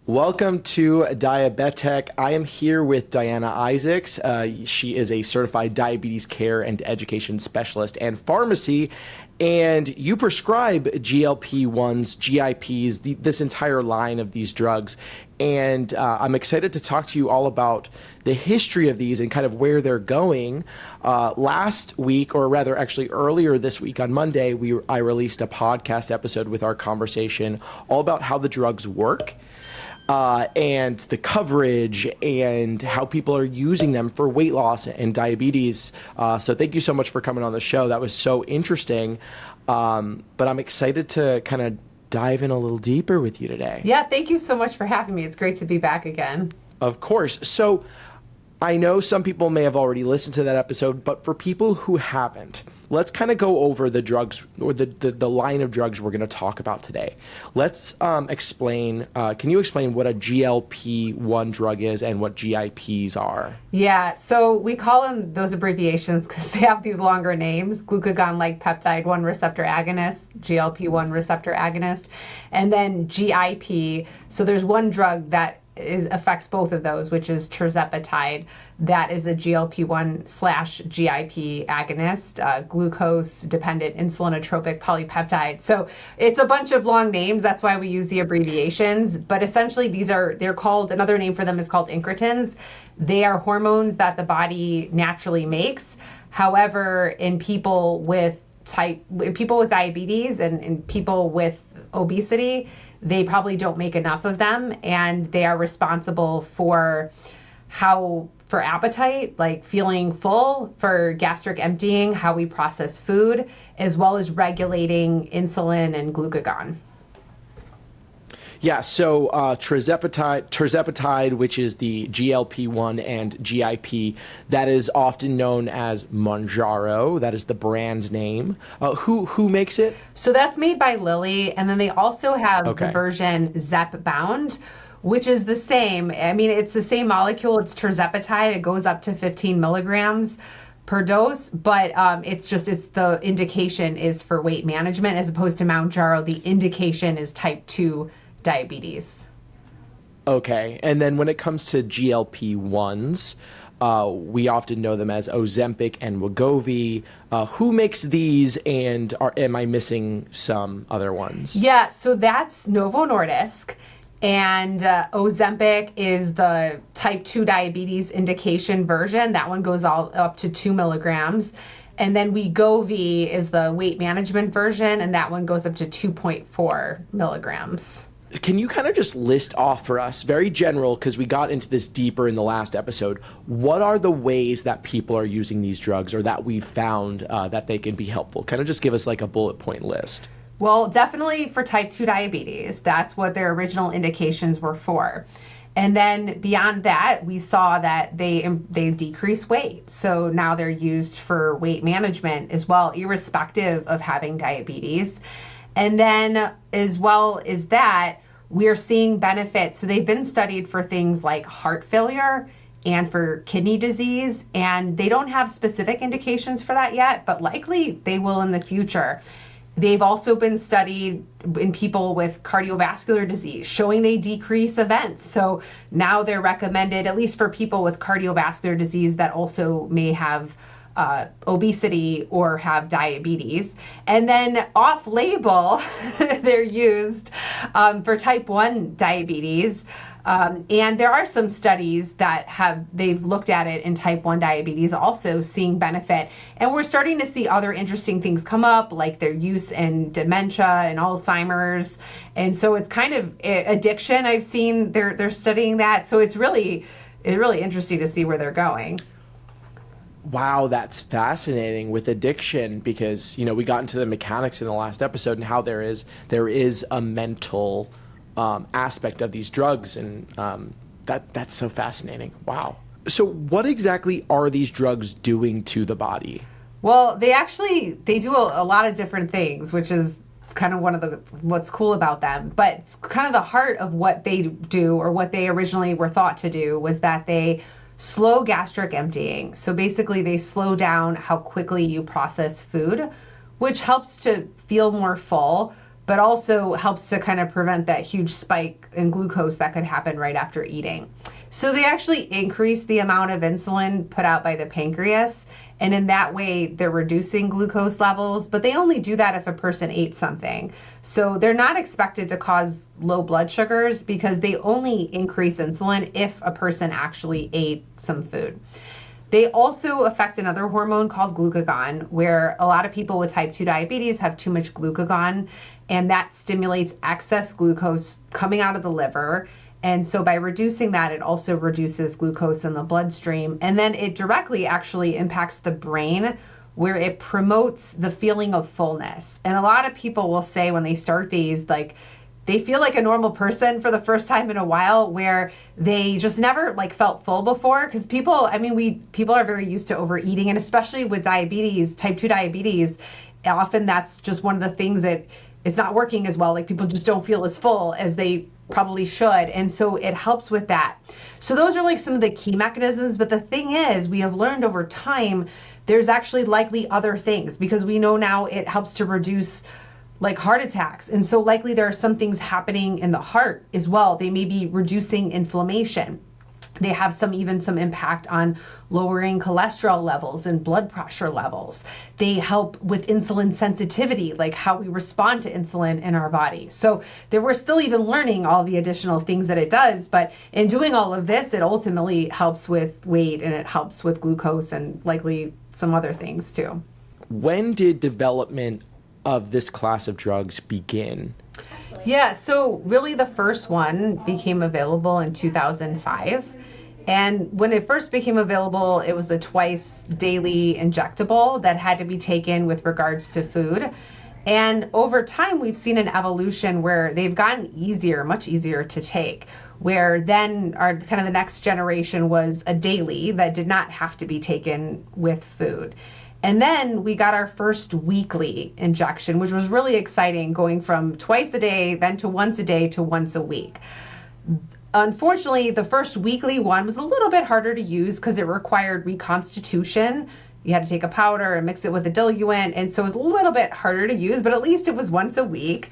Welcome to Diabetech. I am here with Diana Isaacs. She is a certified diabetes care and education specialist and pharmacy, and you prescribe GLP-1s, GIPs, this entire line of these drugs. And I'm excited to talk to you all about the history of these and kind of where they're going. Last week, or rather actually earlier this week on Monday, I released a podcast episode with our conversation all about how the drugs work. And the coverage and how people are using them for weight loss and diabetes. So thank you so much for coming on the show. That was so interesting. But I'm excited to kind of dive in a little deeper with you today. Yeah, thank you so much for having me. It's great to be back again. Of course. So I know some people may have already listened to that episode, but for people who haven't, let's kind of go over the drugs or the line of drugs we're going to talk about today. Let's explain, can you explain what a GLP-1 drug is and what GIPs are? Yeah, so we call them those abbreviations because they have these longer names: glucagon-like peptide 1 receptor agonist, GLP-1 receptor agonist, and then GIP. So there's one drug that affects both of those, which is tirzepatide. That is a GLP-1/GIP agonist, glucose-dependent insulinotropic polypeptide. So it's a bunch of long names. That's why we use the abbreviations. But essentially, they're called, another name for them is called incretins. They are hormones that the body naturally makes. However, in people with diabetes and people with obesity, they probably don't make enough of them, and they are responsible for appetite, like feeling full, for gastric emptying, how we process food, as well as regulating insulin and glucagon. Yeah, so tirzepatide, which is the GLP-1 and GIP, that is often known as Mounjaro. That is the brand name. Who makes it? So that's made by Lilly, and then they also have the version Zepbound, which is the same. I mean, it's the same molecule. It's tirzepatide. It goes up to 15 milligrams per dose, but it's the indication is for weight management as opposed to Mounjaro. The indication is type 2 diabetes. Okay, and then when it comes to GLP-1s, we often know them as Ozempic and Wegovy. Who makes these, and am I missing some other ones? Yeah, so that's Novo Nordisk, and Ozempic is the type 2 diabetes indication version. That one goes all up to 2 milligrams. And then Wegovy is the weight management version, and that one goes up to 2.4 milligrams. Can you kind of just list off for us, very general, because we got into this deeper in the last episode, what are the ways that people are using these drugs, or that we've found that they can be helpful? Kind of just give us like a bullet point list. Well, definitely for type 2 diabetes. That's what their original indications were for. And then beyond that, we saw that they decrease weight. So now they're used for weight management as well, irrespective of having diabetes. And then as well as that, we're seeing benefits. So they've been studied for things like heart failure and for kidney disease, and they don't have specific indications for that yet, but likely they will in the future. They've also been studied in people with cardiovascular disease, showing they decrease events. So now they're recommended, at least for people with cardiovascular disease that also may have obesity or have diabetes. And then off-label, they're used for type 1 diabetes. And there are some studies that they've looked at it in type 1 diabetes, also seeing benefit. And we're starting to see other interesting things come up, like their use in dementia and Alzheimer's. And so it's kind of addiction. I've seen they're studying that. So it's really interesting to see where they're going. Wow, that's fascinating with addiction, because, we got into the mechanics in the last episode and how there is a mental aspect of these drugs, and that's so fascinating. Wow. So what exactly are these drugs doing to the body? Well, they do a lot of different things, which is kind of what's cool about them. But it's kind of the heart of what they do, or what they originally were thought to do, was that they slow gastric emptying. So basically they slow down how quickly you process food, which helps to feel more full, but also helps to kind of prevent that huge spike in glucose that could happen right after eating. So they actually increase the amount of insulin put out by the pancreas. And in that way, they're reducing glucose levels, but they only do that if a person ate something. So they're not expected to cause low blood sugars because they only increase insulin if a person actually ate some food. They also affect another hormone called glucagon, where a lot of people with type 2 diabetes have too much glucagon, and that stimulates excess glucose coming out of the liver. And so by reducing that, it also reduces glucose in the bloodstream. And then it directly actually impacts the brain, where it promotes the feeling of fullness. And a lot of people will say when they start these, like, they feel like a normal person for the first time in a while, where they just never like felt full before. Because people are very used to overeating, and especially with diabetes, type 2 diabetes, often that's just one of the things that it's not working as well. Like, people just don't feel as full as they probably should. And so it helps with that. So those are like some of the key mechanisms. But the thing is, we have learned over time, there's actually likely other things, because we know now it helps to reduce like heart attacks. And so likely there are some things happening in the heart as well. They may be reducing inflammation. They have some impact on lowering cholesterol levels and blood pressure levels. They help with insulin sensitivity, like how we respond to insulin in our body. So we're still even learning all the additional things that it does. But in doing all of this, it ultimately helps with weight, and it helps with glucose, and likely some other things too. When did development of this class of drugs begin? Yeah, so really the first one became available in 2005. And when it first became available, it was a twice daily injectable that had to be taken with regards to food. And over time, we've seen an evolution where they've gotten easier, much easier to take, where then our kind of the next generation was a daily that did not have to be taken with food. And then we got our first weekly injection, which was really exciting, going from twice a day, then to once a day, to once a week. Unfortunately, the first weekly one was a little bit harder to use because it required reconstitution. You had to take a powder and mix it with a diluent, and so it was a little bit harder to use, but at least it was once a week.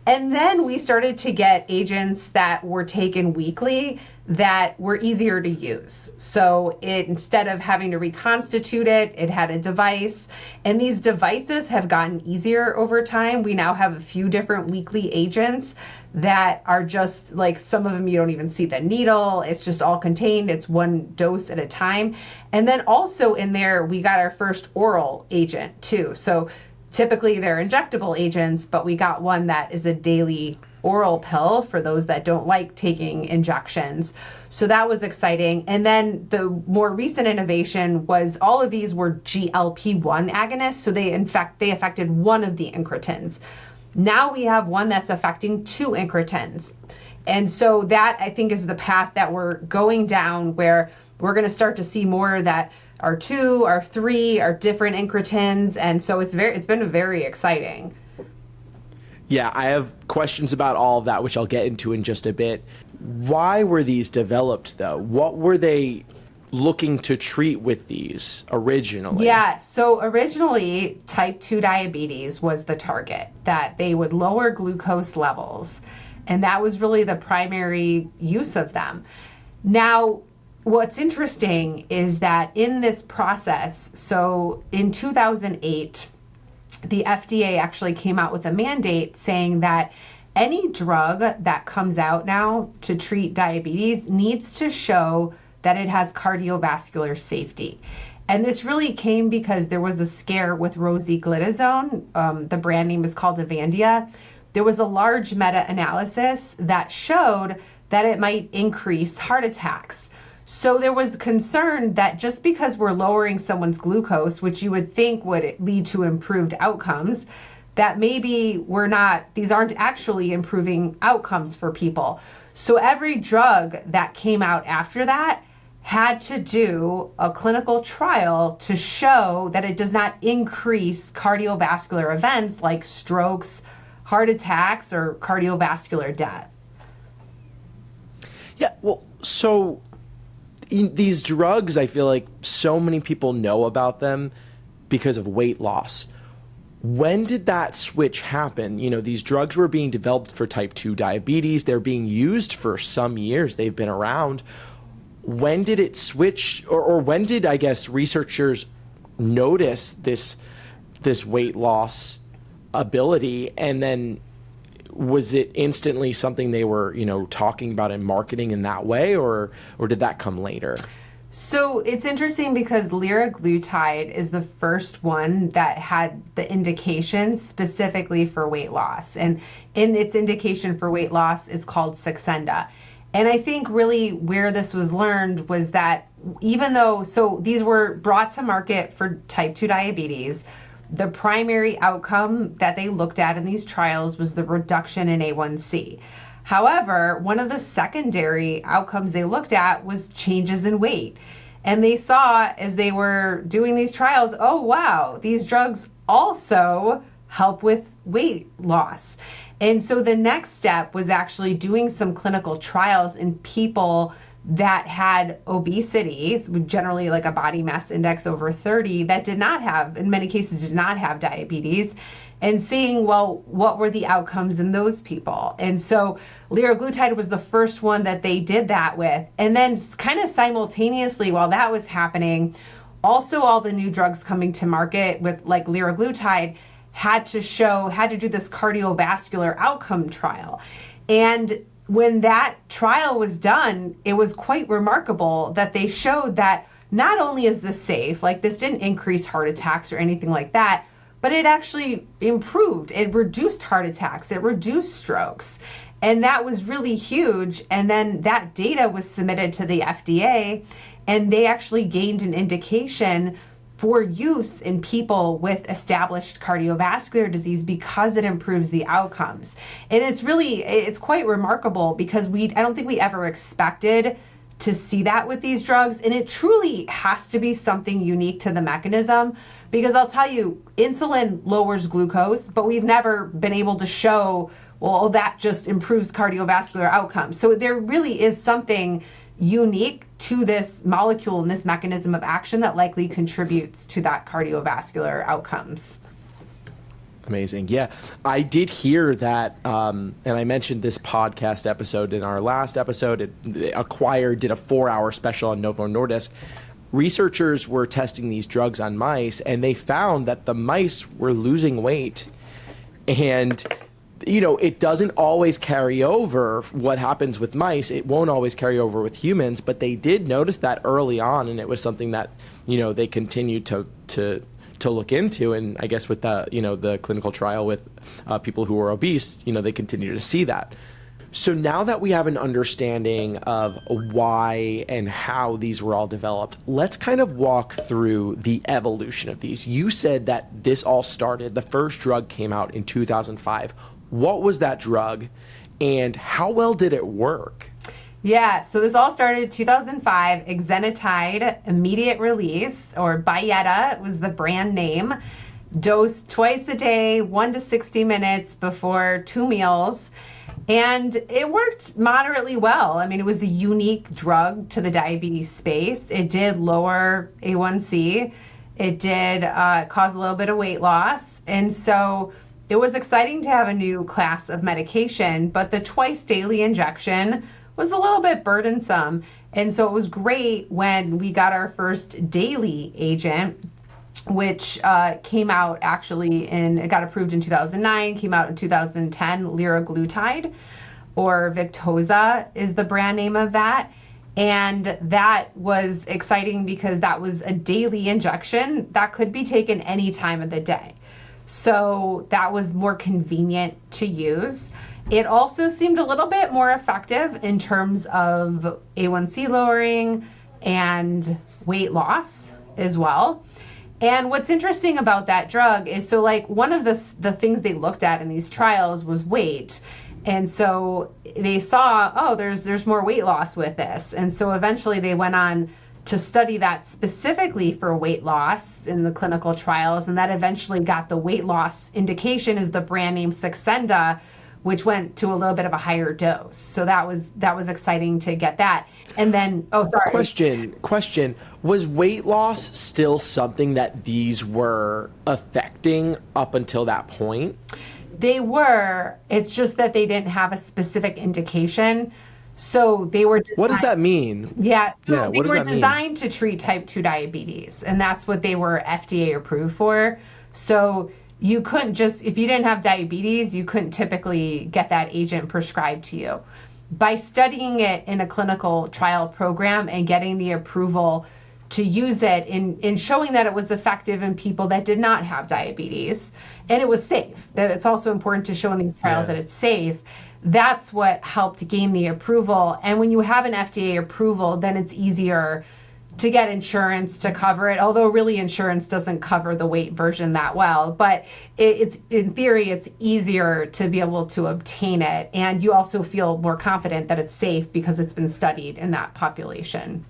And then we started to get agents that were taken weekly that were easier to use. So instead of having to reconstitute it, it had a device. And these devices have gotten easier over time. We now have a few different weekly agents that are just like, some of them you don't even see the needle. It's just all contained. It's one dose at a time. And then also in there, we got our first oral agent too. So typically they're injectable agents, but we got one that is a daily oral pill for those that don't like taking injections. So that was exciting. And then the more recent innovation was all of these were GLP-1 agonists. So they affected one of the incretins. Now we have one that's affecting two incretins. And so that, I think, is the path that we're going down, where we're going to start to see more that our 2, our 3 are different incretins. And so it's been very exciting. Yeah, I have questions about all of that, which I'll get into in just a bit. Why were these developed, though? What were they looking to treat with these originally? Yeah, so originally type 2 diabetes was the target, that they would lower glucose levels. And that was really the primary use of them. Now, what's interesting is that in this process, so in 2008, the FDA actually came out with a mandate saying that any drug that comes out now to treat diabetes needs to show that it has cardiovascular safety. And this really came because there was a scare with rosiglitazone. The brand name is called Avandia. There was a large meta-analysis that showed that it might increase heart attacks. So there was concern that just because we're lowering someone's glucose, which you would think would lead to improved outcomes, that maybe these aren't actually improving outcomes for people. So every drug that came out after that had to do a clinical trial to show that it does not increase cardiovascular events like strokes, heart attacks, or cardiovascular death. Yeah, well, so these drugs, I feel like so many people know about them because of weight loss. When did that switch happen? These drugs were being developed for type 2 diabetes. They're being used for some years. They've been around. When did it switch, or when did, I guess, researchers notice this weight loss ability? And then was it instantly something they were, talking about and marketing in that way, or did that come later? So it's interesting because liraglutide is the first one that had the indication specifically for weight loss. And in its indication for weight loss, it's called Saxenda. And I think really where this was learned was that so these were brought to market for type 2 diabetes, the primary outcome that they looked at in these trials was the reduction in A1C. However, one of the secondary outcomes they looked at was changes in weight. And they saw as they were doing these trials, oh, wow, these drugs also help with weight loss. And so the next step was actually doing some clinical trials in people that had obesity, generally like a body mass index over 30, that did not have, in many cases, did not have diabetes, and seeing, well, what were the outcomes in those people? And so liraglutide was the first one that they did that with. And then kind of simultaneously while that was happening, also all the new drugs coming to market with like liraglutide had to do this cardiovascular outcome trial. And when that trial was done, it was quite remarkable that they showed that not only is this safe, like this didn't increase heart attacks or anything like that, but it actually improved. It reduced heart attacks. It reduced strokes. And that was really huge. And then that data was submitted to the FDA, and they actually gained an indication for use in people with established cardiovascular disease because it improves the outcomes. And it's quite remarkable because I don't think we ever expected to see that with these drugs. And it truly has to be something unique to the mechanism, because I'll tell you, insulin lowers glucose, but we've never been able to show, well, that just improves cardiovascular outcomes. So there really is something unique to this molecule and this mechanism of action that likely contributes to that cardiovascular outcomes. Amazing. Yeah, I did hear that, and I mentioned this podcast episode in our last episode. Acquired did a 4-hour special on Novo Nordisk. Researchers were testing these drugs on mice, and they found that the mice were losing weight. And, it doesn't always carry over what happens with mice. It won't always carry over with humans, but they did notice that early on, and it was something that, they continued to look into. And I guess with the clinical trial with people who are obese, they continue to see that. So now that we have an understanding of why and how these were all developed, let's kind of walk through the evolution of these. You said that this all started, the first drug came out in 2005. What was that drug, and how well did it work? Yeah, so this all started 2005, exenatide immediate release, or Byetta was the brand name, dosed twice a day, 1 to 60 minutes before 2 meals. And it worked moderately well. I mean, it was a unique drug to the diabetes space. It did lower A1C. It did cause a little bit of weight loss. And so it was exciting to have a new class of medication, but the twice daily injection was a little bit burdensome. And so it was great when we got our first daily agent, which came out it got approved in 2009, came out in 2010, liraglutide, or Victoza is the brand name of that. And that was exciting because that was a daily injection that could be taken any time of the day. So that was more convenient to use. It also seemed a little bit more effective in terms of A1C lowering and weight loss as well. And what's interesting about that drug is, so like one of the things they looked at in these trials was weight. And so they saw, oh, there's more weight loss with this. And so eventually they went on to study that specifically for weight loss in the clinical trials. And that eventually got the weight loss indication as the brand name Saxenda, which went to a little bit of a higher dose. So that was exciting to get that. And then, oh, sorry. Question. Was weight loss still something that these were affecting up until that point? They were. It's just that they didn't have a specific indication. So they were designed, what does that mean? Yeah, so they were mean? designed to treat type 2 diabetes, and that's what they were FDA approved for. So you couldn't just, if you didn't have diabetes, you couldn't typically get that agent prescribed to you. By studying it in a clinical trial program and getting the approval to use it in showing that it was effective in people that did not have diabetes, and it was safe. It's also important to show in these trials that it's safe. That's what helped gain the approval. And when you have an FDA approval, then it's easier to get insurance to cover it, although really insurance doesn't cover the weight version that well. But it's in theory, it's easier to be able to obtain it. And you also feel more confident that it's safe because it's been studied in that population.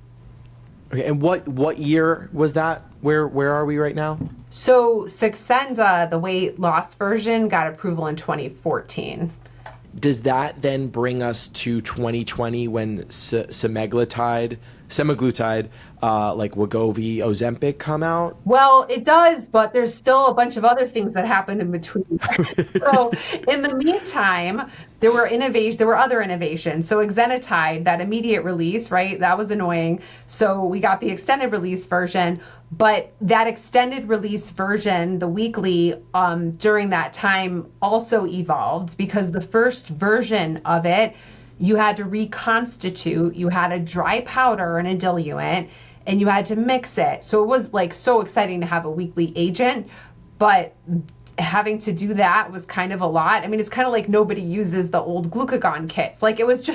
Okay, and what year was that? Where are we right now? So Saxenda, the weight loss version, got approval in 2014. Does that then bring us to 2020 when semaglutide, like Wegovy, Ozempic come out? Well, it does, but there's still a bunch of other things that happened in between. So in the meantime, there were other innovations. So exenatide, that immediate release, right? That was annoying. So we got the extended release version, but that extended release version, the weekly, during that time also evolved because the first version of it, you had to reconstitute, you had a dry powder and a diluent, and you had to mix it. So it was like so exciting to have a weekly agent, but having to do that was kind of a lot. I mean, it's kind of like nobody uses the old glucagon kits. Like it was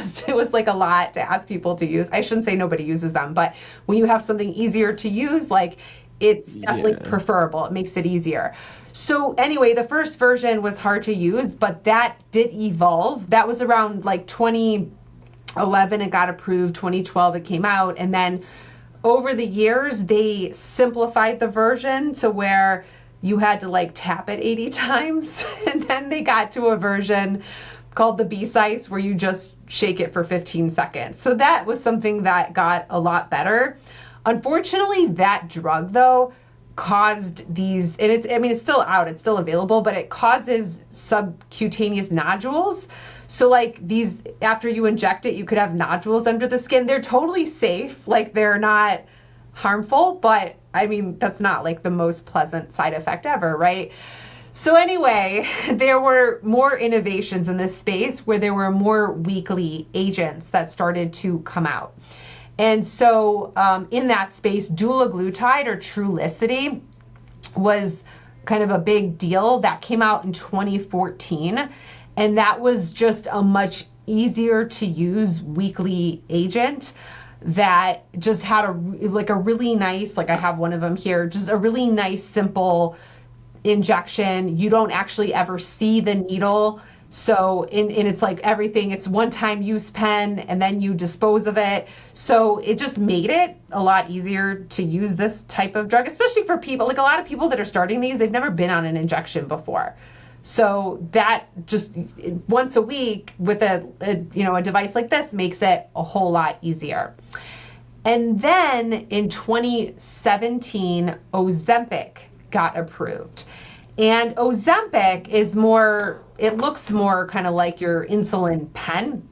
like a lot to ask people to use. I shouldn't say nobody uses them, but when you have something easier to use, like it's definitely preferable. It makes it easier. So anyway, the first version was hard to use, but that did evolve. That was around like 2011 it got approved, 2012 it came out, and then over the years they simplified the version to where you had to like tap it 80 times, and then they got to a version called the B-Size where you just shake it for 15 seconds. So that was something that got a lot better. Unfortunately, that drug though caused these, and it's still out, it's still available, but it causes subcutaneous nodules. So like these, after you inject it, you could have nodules under the skin. They're totally safe, like they're not harmful, but I mean, that's not like the most pleasant side effect ever, right? So anyway, there were more innovations in this space where there were more weekly agents that started to come out. And so in that space, dulaglutide or Trulicity was kind of a big deal. That came out in 2014. And that was just a much easier to use weekly agent that just had a really nice, like I have one of them here, just a really nice, simple injection. You don't actually ever see the needle. So, and it's like everything, it's one-time use pen and then you dispose of it. So it just made it a lot easier to use this type of drug, especially for people, like a lot of people that are starting these, they've never been on an injection before. So that just once a week with a device like this makes it a whole lot easier. And then in 2017, Ozempic got approved. And Ozempic is more, it looks more kind of like your insulin pen.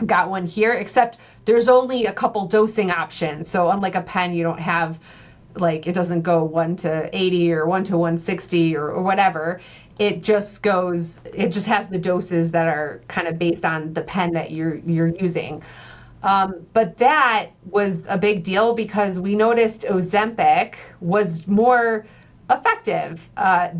Got one here, except there's only a couple dosing options. So unlike a pen, you don't have, like, it doesn't go 1 to 80 or 1 to 160 or whatever. It just goes, it just has the doses that are kind of based on the pen that you're using. But that was a big deal because we noticed Ozempic was more effective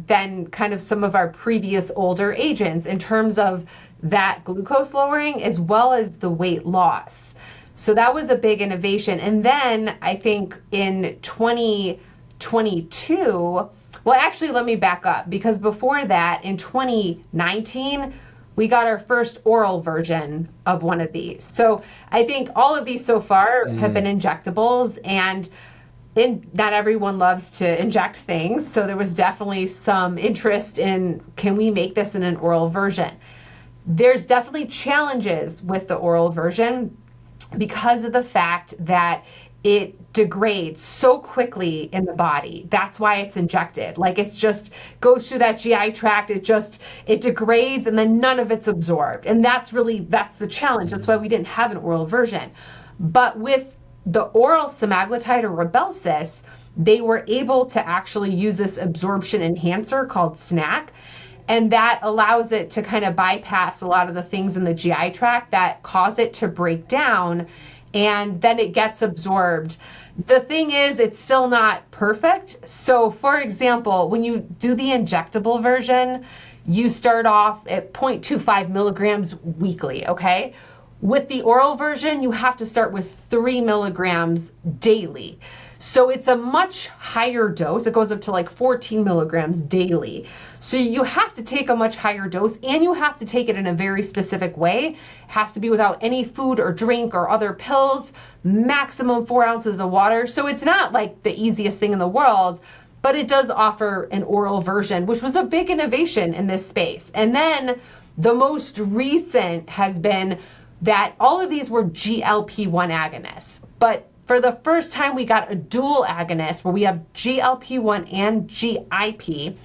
than kind of some of our previous older agents in terms of that glucose lowering as well as the weight loss. So that was a big innovation. And then I think in 2022, well, actually, let me back up because before that, in 2019, we got our first oral version of one of these. So I think all of these so far have been injectables, and not everyone loves to inject things. So there was definitely some interest in, can we make this in an oral version? There's definitely challenges with the oral version because of the fact that it degrades so quickly in the body. That's why it's injected. Like, it's just goes through that GI tract. It degrades, and then none of it's absorbed. And that's the challenge. That's why we didn't have an oral version. But with the oral semaglutide or Rybelsus, they were able to actually use this absorption enhancer called SNAC. And that allows it to kind of bypass a lot of the things in the GI tract that cause it to break down, and then it gets absorbed. The thing is, it's still not perfect. So for example, when you do the injectable version, you start off at 0.25 milligrams weekly, okay? With the oral version, you have to start with 3 milligrams daily. So it's a much higher dose. It goes up to like 14 milligrams daily. So you have to take a much higher dose, and you have to take it in a very specific way. It has to be without any food or drink or other pills, maximum 4 ounces of water. So it's not like the easiest thing in the world, but it does offer an oral version, which was a big innovation in this space. And then the most recent has been that all of these were GLP-1 agonists, but for the first time, we got a dual agonist where we have GLP-1 and GIP,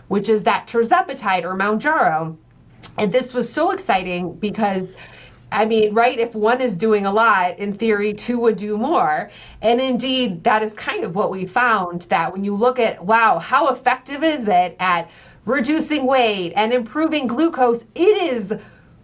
which is that tirzepatide or Mounjaro. And this was so exciting because, I mean, right, if one is doing a lot, in theory, two would do more. And indeed, that is kind of what we found, that when you look at, wow, how effective is it at reducing weight and improving glucose, it is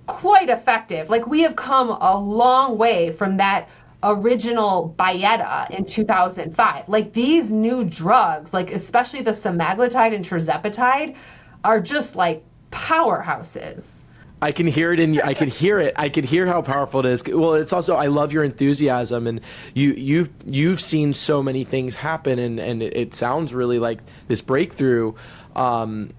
quite effective. Like, we have come a long way from that original Byetta in 2005. Like, these new drugs, like especially the semaglutide and tirzepatide, are just like powerhouses. I can hear it, and I can hear it. I can hear how powerful it is. Well, it's also, I love your enthusiasm, and you've seen so many things happen, and it sounds really like this breakthrough. And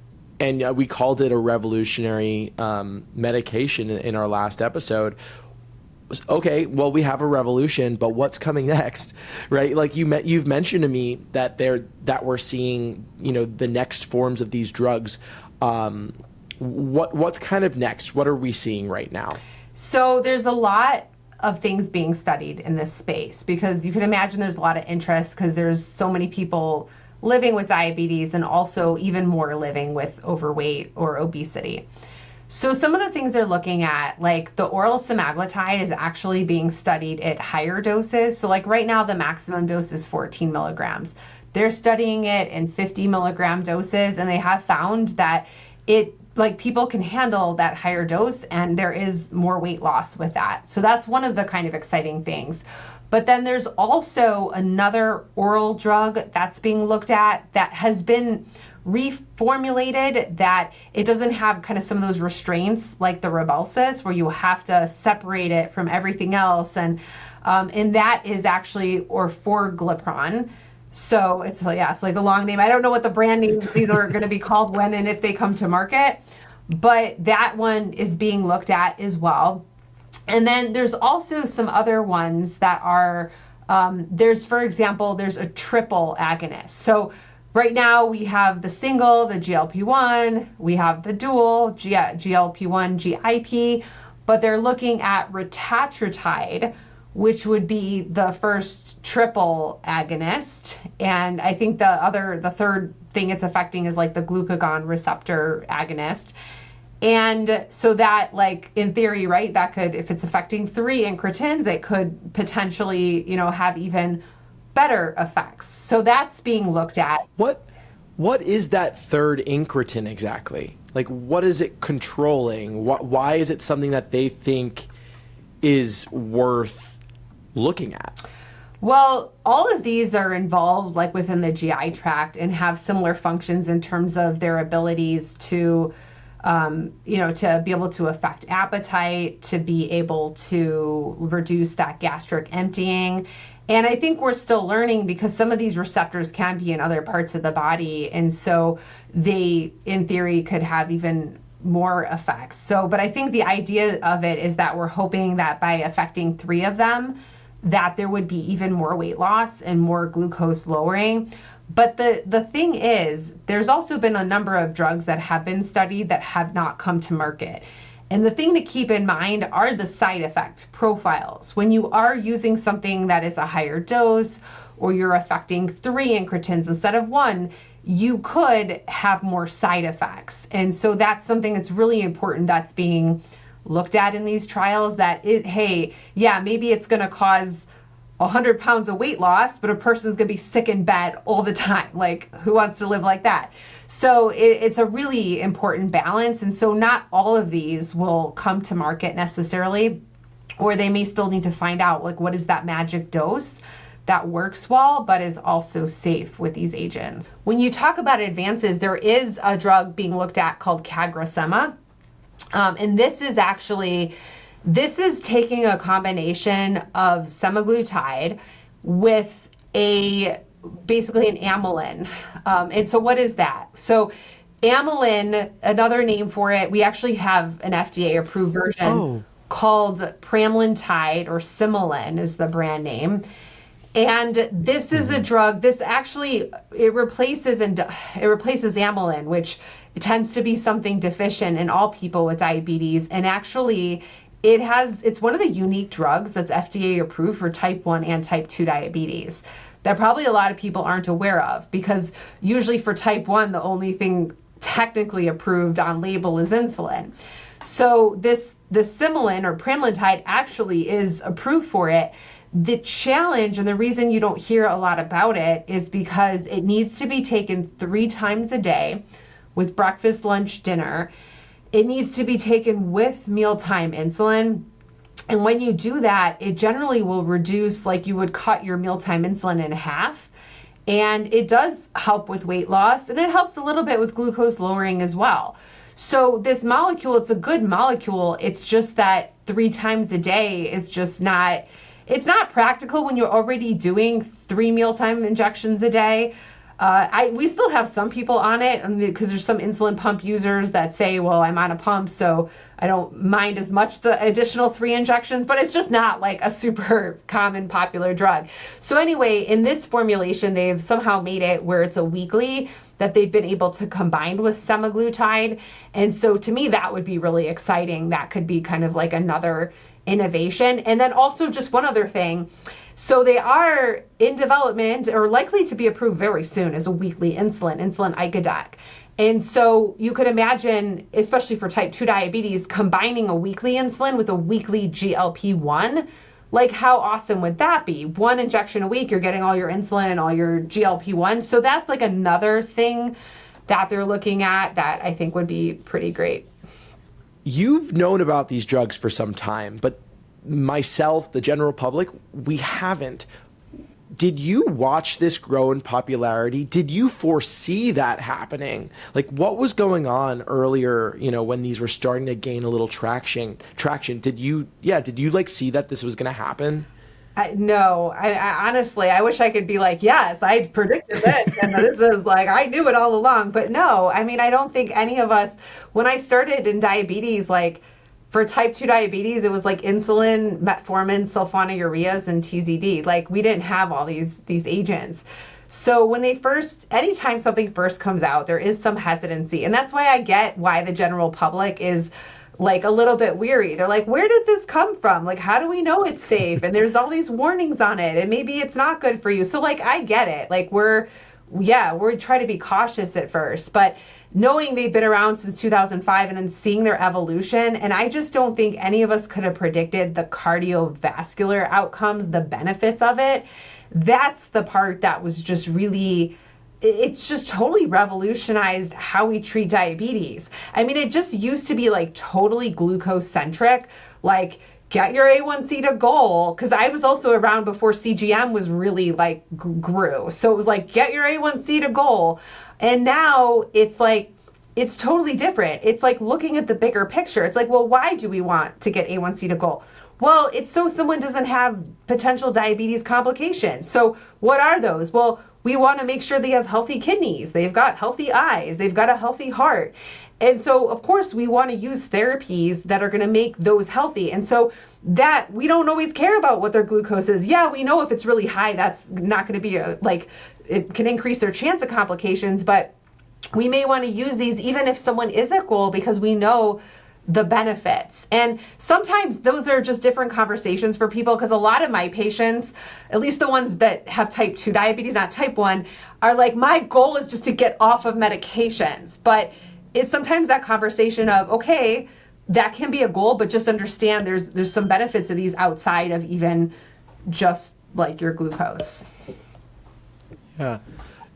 we called it a revolutionary medication in our last episode. Okay, well, we have a revolution, but what's coming next, right? Like you've mentioned to me that we're seeing, the next forms of these drugs. What's kind of next? What are we seeing right now? So there's a lot of things being studied in this space, because you can imagine there's a lot of interest because there's so many people living with diabetes, and also even more living with overweight or obesity. So some of the things they're looking at, like the oral semaglutide, is actually being studied at higher doses. So like right now, the maximum dose is 14 milligrams. They're studying it in 50 milligram doses, and they have found that people can handle that higher dose, and there is more weight loss with that. So that's one of the kind of exciting things. But then there's also another oral drug that's being looked at that has been reformulated, that it doesn't have kind of some of those restraints like the Rybelsus, where you have to separate it from everything else. And that is actually orforglipron. So it's like a long name. I don't know what the brand names these are going to be called when and if they come to market, but that one is being looked at as well. And then there's also some other ones that are, for example, there's a triple agonist. So right now we have the single, the GLP-1, we have the dual, GLP-1, GIP, but they're looking at retatrutide, which would be the first triple agonist. And I think the third thing it's affecting is like the glucagon receptor agonist. And so that, like, in theory, right, that could, if it's affecting 3 incretins, it could potentially, have even better effects. So that's being looked at. What is that third incretin exactly? Like, what is it controlling? Why is it something that they think is worth looking at? Well, all of these are involved like within the GI tract and have similar functions in terms of their abilities to to be able to affect appetite, to be able to reduce that gastric emptying. And I think we're still learning, because some of these receptors can be in other parts of the body. And so they, in theory, could have even more effects. So, but I think the idea of it is that we're hoping that by affecting 3 of them, that there would be even more weight loss and more glucose lowering. But the thing is, there's also been a number of drugs that have been studied that have not come to market. And the thing to keep in mind are the side effect profiles. When you are using something that is a higher dose, or you're affecting 3 incretins instead of 1, you could have more side effects. And so that's something that's really important that's being looked at in these trials, that hey, yeah, maybe it's going to cause 100 pounds of weight loss, but a person's going to be sick in bed all the time. Like, who wants to live like that? So it's a really important balance. And so not all of these will come to market necessarily, or they may still need to find out, like, what is that magic dose that works well, but is also safe with these agents. When you talk about advances, there is a drug being looked at called CagriSema. And this is taking a combination of semaglutide with basically an amylin. And so what is that? So amylin, another name for it, we actually have an FDA approved version called pramlintide, or Similin is the brand name. And this is a drug, it replaces amylin, which tends to be something deficient in all people with diabetes. And actually, it's one of the unique drugs that's FDA approved for type 1 and type 2 diabetes that probably a lot of people aren't aware of, because usually for type 1, the only thing technically approved on label is insulin. So this Similin, or pramlintide, actually is approved for it. The challenge, and the reason you don't hear a lot about it, is because it needs to be taken 3 times a day with breakfast, lunch, dinner. It needs to be taken with mealtime insulin. And when you do that, it generally will reduce, like you would cut your mealtime insulin in half. And it does help with weight loss, and it helps a little bit with glucose lowering as well. So this molecule, it's a good molecule. It's just that 3 times a day is just not, it's not practical when you're already doing 3 mealtime injections a day. We still have some people on it, because there's some insulin pump users that say, well, I'm on a pump, so I don't mind as much the additional 3 injections, but it's just not like a super common popular drug. So anyway, in this formulation, they've somehow made it where it's a weekly that they've been able to combine with semaglutide. And so to me, that would be really exciting. That could be kind of like another innovation. And then also just one other thing. So they are in development, or likely to be approved very soon, as a weekly insulin icodec. And so you could imagine, especially for type 2 diabetes, combining a weekly insulin with a weekly GLP-1. Like, how awesome would that be? 1 injection a week, you're getting all your insulin and all your GLP-1. So that's like another thing that they're looking at that I think would be pretty great. You've known about these drugs for some time, but myself, the general public, we haven't. Did you watch this grow in popularity? Did you foresee that happening? Like, what was going on earlier, when these were starting to gain a little traction? Did you like see that this was going to happen? No, I honestly, I wish I could be like, yes, I predicted this, and this is like, I knew it all along. But no, I mean, I don't think any of us, when I started in diabetes, like, for type 2 diabetes, it was like insulin, metformin, sulfonylureas, and TZD. Like, we didn't have all these agents. So when anytime something first comes out, there is some hesitancy. And that's why I get why the general public is like a little bit weary. They're like, where did this come from? Like, how do we know it's safe? And there's all these warnings on it, and maybe it's not good for you. So like, I get it. Like, we're trying to be cautious at first, but knowing they've been around since 2005 and then seeing their evolution, and I just don't think any of us could have predicted the cardiovascular outcomes, the benefits of it. That's the part that was just really, it's just totally revolutionized how we treat diabetes. I mean, it just used to be like totally glucose centric, like get your A1C to goal. Cause I was also around before CGM was really like grew. So it was like, get your A1C to goal. And now it's like, it's totally different. It's like looking at the bigger picture. It's like, well, why do we want to get A1C to goal? Well, it's so someone doesn't have potential diabetes complications. So what are those? Well, we want to make sure they have healthy kidneys. They've got healthy eyes. They've got a healthy heart. And so, of course, we want to use therapies that are going to make those healthy. And so that we don't always care about what their glucose is. Yeah, we know if it's really high, that's not going to be it can increase their chance of complications. But we may want to use these even if someone is at goal, because we know the benefits. And sometimes those are just different conversations for people, because a lot of my patients, at least the ones that have type 2 diabetes, not type 1, are like, my goal is just to get off of medications. But it's sometimes that conversation of, okay, that can be a goal, but just understand there's some benefits of these outside of even just like your glucose. Yeah.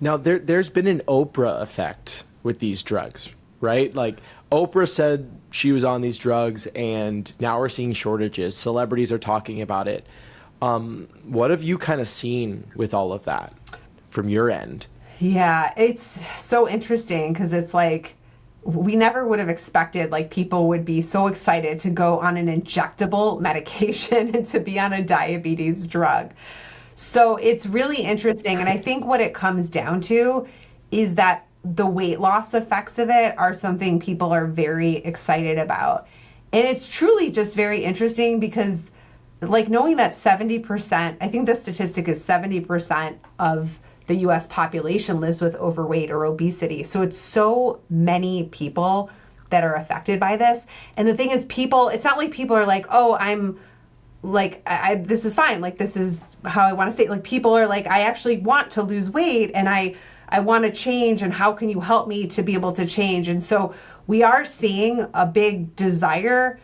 Now there's been an Oprah effect with these drugs, right? Like Oprah said she was on these drugs, and now we're seeing shortages. Celebrities are talking about it. What have you kind of seen with all of that from your end? Yeah, it's so interesting, because it's like, we never would have expected like people would be so excited to go on an injectable medication and to be on a diabetes drug. So it's really interesting. And I think what it comes down to is that the weight loss effects of it are something people are very excited about. And it's truly just very interesting, because like knowing that 70%, I think the statistic is 70% of the US population lives with overweight or obesity. So it's so many people that are affected by this. And the thing is, people, it's not like people are like, oh, I'm like, this is fine. Like, this is how I want to stay. Like, people are like, I actually want to lose weight, and I want to change, and how can you help me to be able to change? And so we are seeing a big desire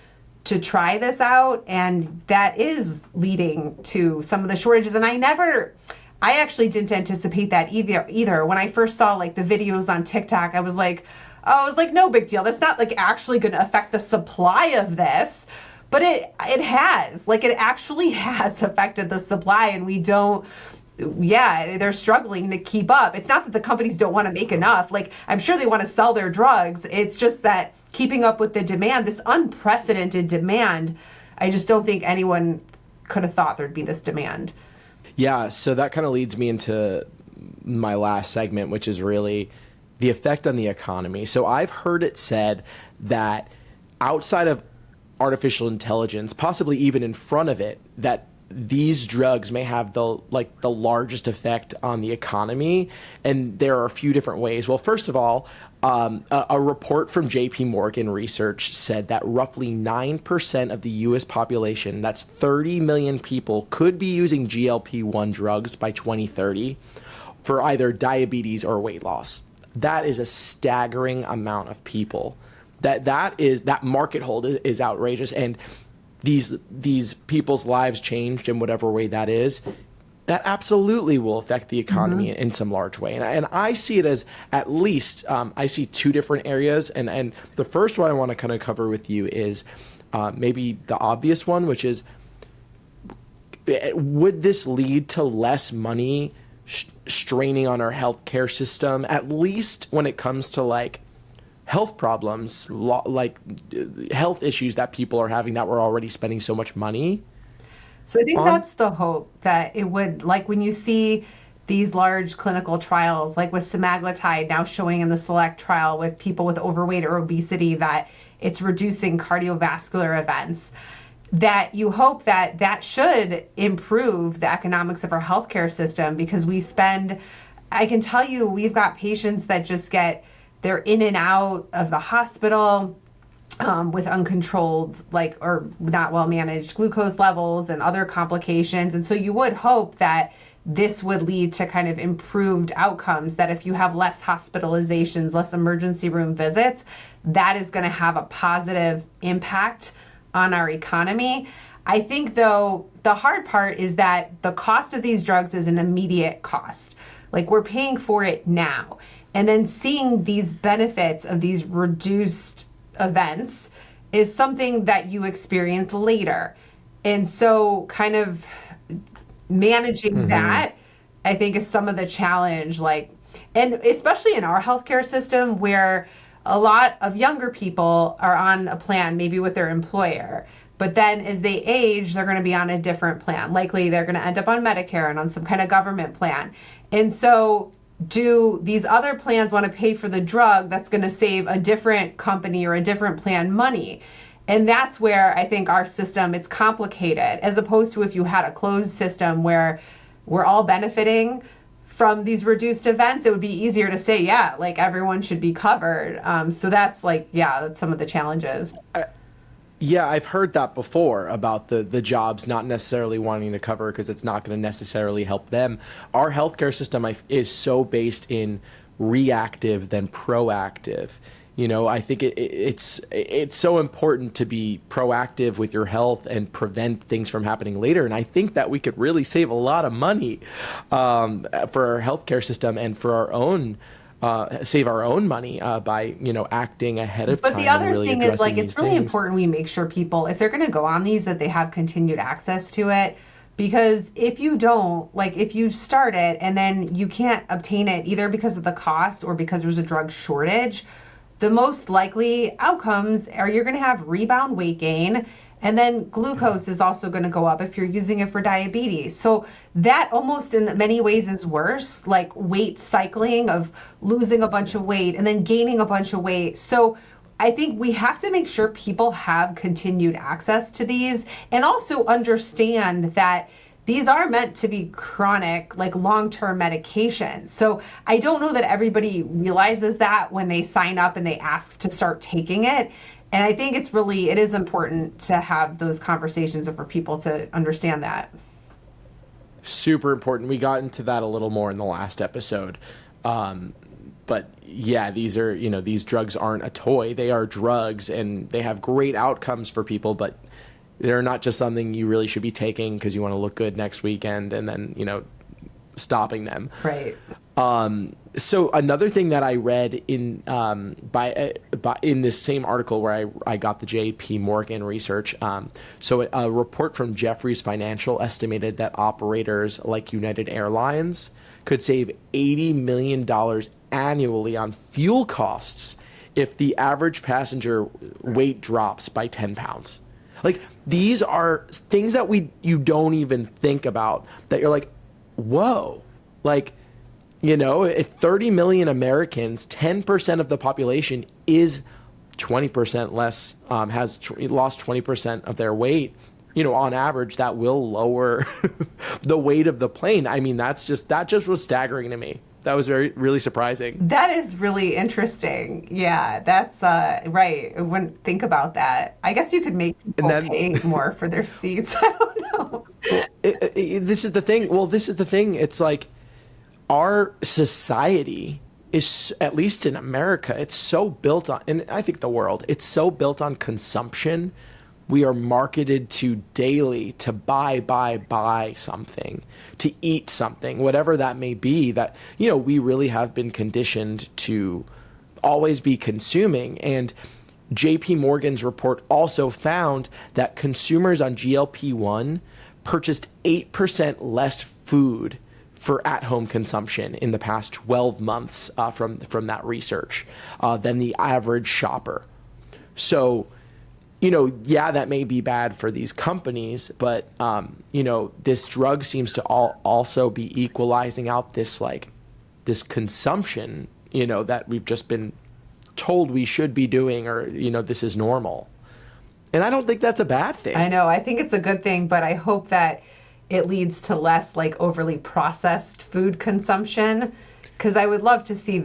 to try this out, and that is leading to some of the shortages. And I actually didn't anticipate that either. When I first saw like the videos on TikTok, I was like, no big deal. That's not like actually going to affect the supply of this. But it has, like, it actually has affected the supply, and they're struggling to keep up. It's not that the companies don't want to make enough. Like, I'm sure they want to sell their drugs. It's just that keeping up with the demand, this unprecedented demand, I just don't think anyone could have thought there'd be this demand. Yeah, so that kind of leads me into my last segment, which is really the effect on the economy. So I've heard it said that outside of artificial intelligence, possibly even in front of it, that these drugs may have the largest effect on the economy. And there are a few different ways. Well, first of all, a report from JP Morgan Research said that roughly 9% of the US population, that's 30 million people, could be using GLP-1 drugs by 2030 for either diabetes or weight loss. That is a staggering amount of people. That market hold is outrageous, and these people's lives changed in whatever way that is. That absolutely will affect the economy in some large way. And I see it as at least, I see two different areas. And the first one I want to kind of cover with you is maybe the obvious one, which is, would this lead to less money straining on our healthcare system, at least when it comes to like health problems, like health issues that people are having that we're already spending so much money? So I think that's the hope, that it would, like when you see these large clinical trials, like with semaglutide now showing in the SELECT trial with people with overweight or obesity, that it's reducing cardiovascular events, that you hope that that should improve the economics of our healthcare system, because I can tell you, we've got patients that just they're in and out of the hospital with uncontrolled, or not well managed glucose levels and other complications. And so you would hope that this would lead to kind of improved outcomes, that if you have less hospitalizations, less emergency room visits, that is going to have a positive impact on our economy. I think, though, the hard part is that the cost of these drugs is an immediate cost. Like, we're paying for it now. And then seeing these benefits of these reduced events is something that you experience later. And so kind of managing that, I think, is some of the challenge, and especially in our healthcare system, where a lot of younger people are on a plan, maybe with their employer, but then as they age, they're going to be on a different plan. Likely they're going to end up on Medicare and on some kind of government plan. And so do these other plans want to pay for the drug that's going to save a different company or a different plan money? And that's where I think our system, it's complicated, as opposed to if you had a closed system where we're all benefiting from these reduced events, it would be easier to say, yeah, like everyone should be covered. So that's like, yeah, that's some of the challenges. Yeah, I've heard that before about the jobs not necessarily wanting to cover because it's not going to necessarily help them. Our healthcare system is so based in reactive than proactive. I think it's so important to be proactive with your health and prevent things from happening later. And I think that we could really save a lot of money for our healthcare system and for our own save our own money by acting ahead of time. But the other really thing is, like, addressing it's really things. important we make sure people, if they're going to go on these, that they have continued access to it. Because if you don't, like, if you start it and then you can't obtain it either because of the cost or because there's a drug shortage, the most likely outcomes are you're going to have rebound weight gain. And then glucose is also going to go up if you're using it for diabetes. So that almost in many ways is worse, like weight cycling of losing a bunch of weight and then gaining a bunch of weight. So I think we have to make sure people have continued access to these and also understand that these are meant to be chronic, like long-term medications. So I don't know that everybody realizes that when they sign up and they ask to start taking it. And I think it is important to have those conversations and for people to understand that. Super important. We got into that a little more in the last episode. But yeah, these drugs aren't a toy. They are drugs and they have great outcomes for people, but they're not just something you really should be taking because you want to look good next weekend and then, stopping them. Right. So another thing that I read in in this same article where I got the JP Morgan research, so a report from Jefferies Financial estimated that operators like United Airlines could save $80 million annually on fuel costs if the average passenger weight drops by 10 pounds. Like, these are things that you don't even think about, that you're like, whoa, like, if 30 million Americans, 10% of the population is 20% less, lost 20% of their weight, on average, that will lower the weight of the plane. I mean, that just was staggering to me. That was really surprising. That is really interesting. Yeah, that's right. I wouldn't think about that. I guess you could make people pay more for their seats. I don't know. This is the thing. Well, this is the thing. It's like our society is, at least in America, it's so built on, and I think the world, it's so built on consumption. We are marketed to daily to buy something, to eat something, whatever that may be, that, we really have been conditioned to always be consuming. And JP Morgan's report also found that consumers on GLP-1 purchased 8% less food for at-home consumption in the past 12 months from that research than the average shopper. So, yeah, that may be bad for these companies, but, this drug seems to also be equalizing out this consumption, that we've just been told we should be doing, or, this is normal. And I don't think that's a bad thing. I know. I think it's a good thing, but I hope that it leads to less overly processed food consumption, because I would love to see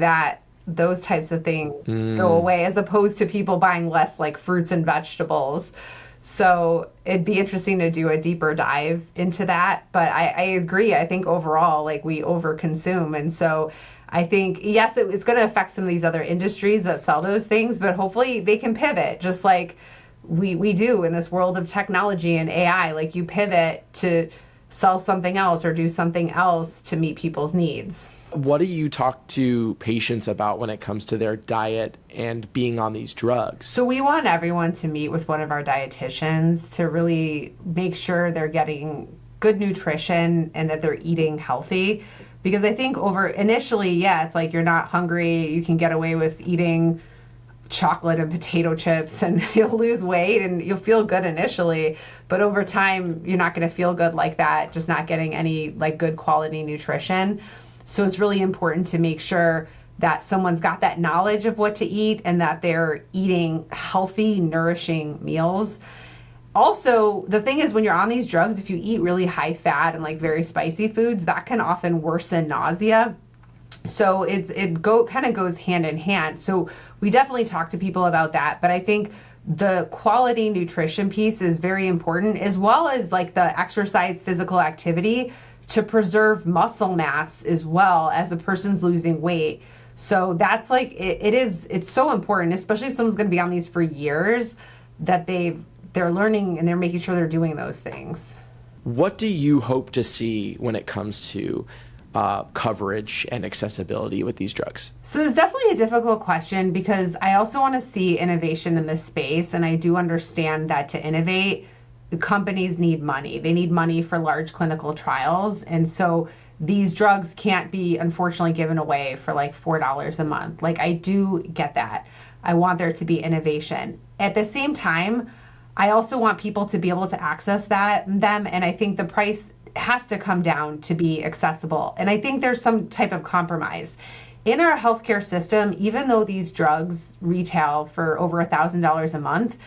those types of things go away, as opposed to people buying less fruits and vegetables. So it'd be interesting to do a deeper dive into that. But I agree. I think overall, we overconsume. And so I think, yes, it's going to affect some of these other industries that sell those things, but hopefully they can pivot, just like we do in this world of technology and AI. You pivot to sell something else or do something else to meet people's needs. What do you talk to patients about when it comes to their diet and being on these drugs? So we want everyone to meet with one of our dietitians to really make sure they're getting good nutrition and that they're eating healthy. Because I think initially, yeah, it's you're not hungry, you can get away with eating chocolate and potato chips and you'll lose weight and you'll feel good initially, but over time you're not going to feel good like that, just not getting any good quality nutrition. So it's really important to make sure that someone's got that knowledge of what to eat and that they're eating healthy, nourishing meals. Also, the thing is, when you're on these drugs, if you eat really high fat and like very spicy foods, that can often worsen nausea. So kind of goes hand in hand. So we definitely talk to people about that. But I think the quality nutrition piece is very important, as well as like the exercise, physical activity to preserve muscle mass as well as a person's losing weight. So that's like, it's so important, especially if someone's going to be on these for years, that they're learning and they're making sure they're doing those things. What do you hope to see when it comes to coverage and accessibility with these drugs? So it's definitely a difficult question, because I also want to see innovation in this space. And I do understand that to innovate, the companies need money. They need money for large clinical trials. And so these drugs can't be, unfortunately, given away for like $4 a month. Like, I do get that. I want there to be innovation. At the same time, I also want people to be able to access them. And I think the price has to come down to be accessible. And I think there's some type of compromise. In our healthcare system, even though these drugs retail for over $1,000 a month,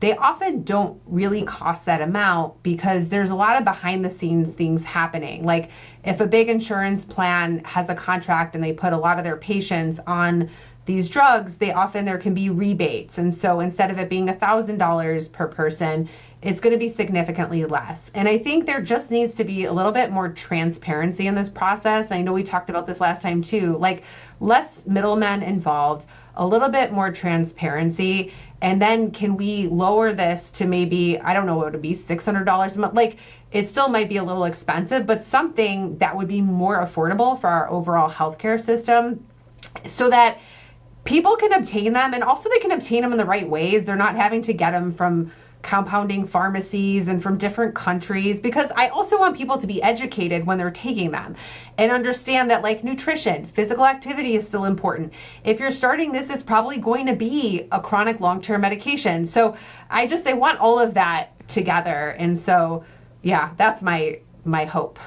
they often don't really cost that amount, because there's a lot of behind the scenes things happening. Like, if a big insurance plan has a contract and they put a lot of their patients on these drugs, there can be rebates. And so instead of it being $1,000 per person, it's going to be significantly less. And I think there just needs to be a little bit more transparency in this process. I know we talked about this last time too, like less middlemen involved, a little bit more transparency. And then can we lower this to maybe, I don't know what it would be, $600 a month? Like, it still might be a little expensive, but something that would be more affordable for our overall healthcare system, so that people can obtain them, and also they can obtain them in the right ways. They're not having to get them from compounding pharmacies and from different countries, because I also want people to be educated when they're taking them and understand that, like, nutrition, physical activity is still important. If you're starting this, it's probably going to be a chronic long-term medication. So I want all of that together. And so, yeah, that's my hope.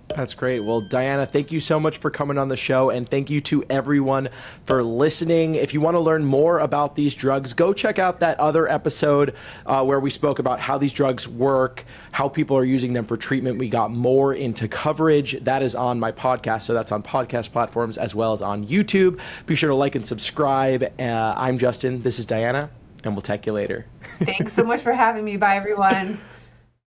That's great. Well, Diana, thank you so much for coming on the show, and thank you to everyone for listening. If you want to learn more about these drugs, go check out that other episode where we spoke about how these drugs work, how people are using them for treatment. We got more into coverage. That is on my podcast, so that's on podcast platforms as well as on YouTube. Be sure to like and subscribe. I'm Justin. This is Diana, and we'll talk to you later. Thanks so much for having me. Bye, everyone.